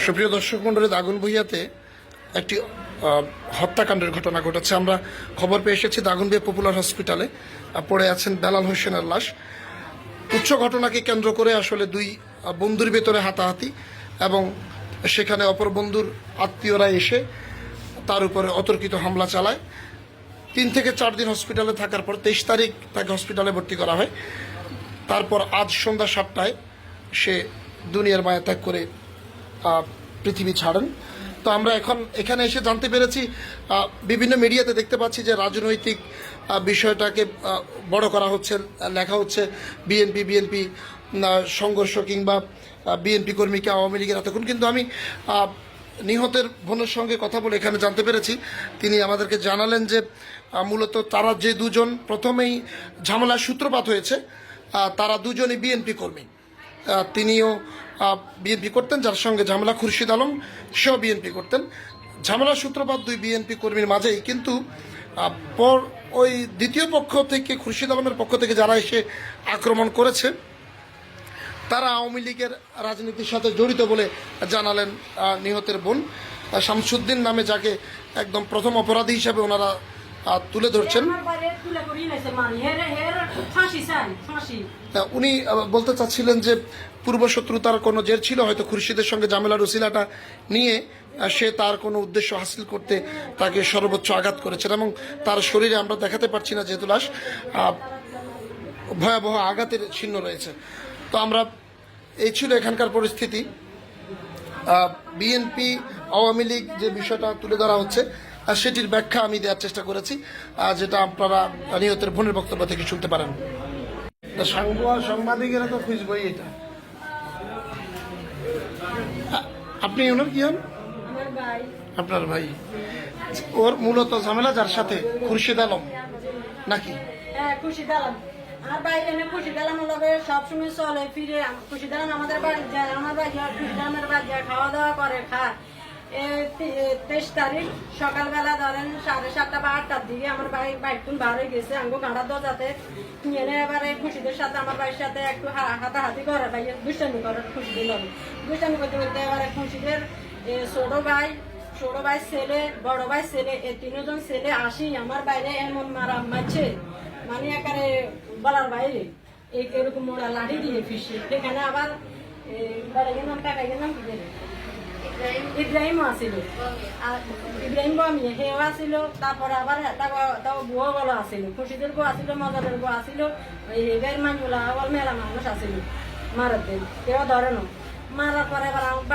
সুপ্রিয় দর্শক মন্ডলী, দাগনভূঞাতে একটি হত্যাকাণ্ডের ঘটনা ঘটেছে। আমরা খবর পেয়ে এসেছি দাগনভূঞা পপুলার হসপিটালে পড়ে আছেন বেলাল হোসেনের লাশ। উচ্চ ঘটনাকে কেন্দ্র করে আসলে দুই বন্ধুর ভেতরে হাতাহাতি এবং সেখানে অপর বন্ধুর আত্মীয়রা এসে তার উপরে অতর্কিত হামলা চালায়। 3 থেকে 4 দিন হসপিটালে থাকার পর 23 তারিখ তাকে হসপিটালে ভর্তি করা হয়। তারপর আজ সন্ধ্যা 7টায় সে দুনিয়ার মায়া ত্যাগ করে পৃথিবী ছাড়েন। তো আমরা এখন এখানে এসে জানতে পেরেছি, বিভিন্ন মিডিয়াতে দেখতে পাচ্ছি যে রাজনৈতিক বিষয়টাকে বড় করা হচ্ছে, লেখা হচ্ছে বিএনপি সংঘর্ষ কিংবা বিএনপি কর্মীকে আওয়ামী লীগের এতক্ষণ। কিন্তু আমি নিহতের বোনের সঙ্গে কথা বলে এখানে জানতে পেরেছি, তিনি আমাদেরকে জানালেন যে মূলত তারা যে দুজন প্রথমেই ঝামেলার সূত্রপাত হয়েছে তারা দুজনই বিএনপি কর্মী। তিনিও বিএনপি করতেন, যার সঙ্গে ঝামেলা খুরশিদ আলম সেও বিএনপি করতেন। ঝামেলার সূত্রপাত দুই বিএনপি কর্মীর মাঝেই, কিন্তু পর ওই দ্বিতীয় পক্ষ থেকে খুরশিদ আলমের পক্ষ থেকে যারা এসে আক্রমণ করেছে তারা আওয়ামী লীগের রাজনীতির সাথে জড়িত বলে জানালেন নিহতের বোন শামসুদ্দিন নামে, যাকে একদম প্রথম অপরাধী হিসাবে ওনারা তুলে ধরছেন। উনি বলতে চাচ্ছিলেন যে পূর্বশত্রুতার কোনো জের ছিল, হয়তো খুরশিদের সঙ্গে জামেলার উসিলাটা নিয়ে সে তার কোনো উদ্দেশ্য হাসিল করতে তাকে সর্বোচ্চ আঘাত করেছেন এবং তার শরীরে আমরা দেখাতে পারছি না যেহেতু লাশ, ভয়াবহ আঘাতের চিহ্ন রয়েছে। তো আমরা এই ছিল এখানকার পরিস্থিতি। বিএনপি আওয়ামী লীগ যে বিষয়টা তুলে ধরা হচ্ছে সেটির ব্যাখ্যা আমি দেওয়ার চেষ্টা করেছি, যেটা আপনারা নিহতের বোনের বক্তব্য থেকে শুনতে পারেন। সাংবাদিকেরা তো খুঁজবই এটা। আপনি ওনার কি হন? আপনার ভাই। ওর মূলত ঝামেলা যার সাথে খুরশিদ আলম নাকি? খুরশিদ আলম আমার বাইরে খুশিদ আলমের লগে সবসময় চলে ফিরে। খুশিদ আলম আমাদের বাড়ি যায়, আমার বাড়ি খুশিদ আলমের বাড়ি যায়, খাওয়া দাওয়া করে, খায়। 23 তারিখ সকালবেলা ধরেন 7:30 বা 8টার দিকে আমার বাইকটুন বার হয়ে গেছে, আঙ্গো গাঁড়া দরজাতে নিয়ে এবারে খুশিদের সাথে আমার বাড়ির সাথে একটু হাতাহাতি করে, ভাই দুষ্টামি করে খুশিদের লগে। দুষ্টামি করতে করতে এবারে খুশিদের ছোট ভাই ছেলে, বড় ভাই ছেলে, এই 3 জন ছেলে আসি আমার বাইরে এমন মারছে, মানে একারে বলার বাইরে এরকম মোড়া লাঠি দিয়ে ফিসে। সেখানে আবার বেড়াইয়ের নাম টাকাইয়ের নাম ইব্রাহিম আসিল, ইব্রাহিম বামি হেও আসিল। তারপরে আবার তাও বুয়ো বলো আসিল, খুশিদের বউ আসিল, মজাদের বউ আসিল, এবার মানুষ মেলা মানুষ আসিল মারাতে, কেউ ধরে না। মারার পরে এবার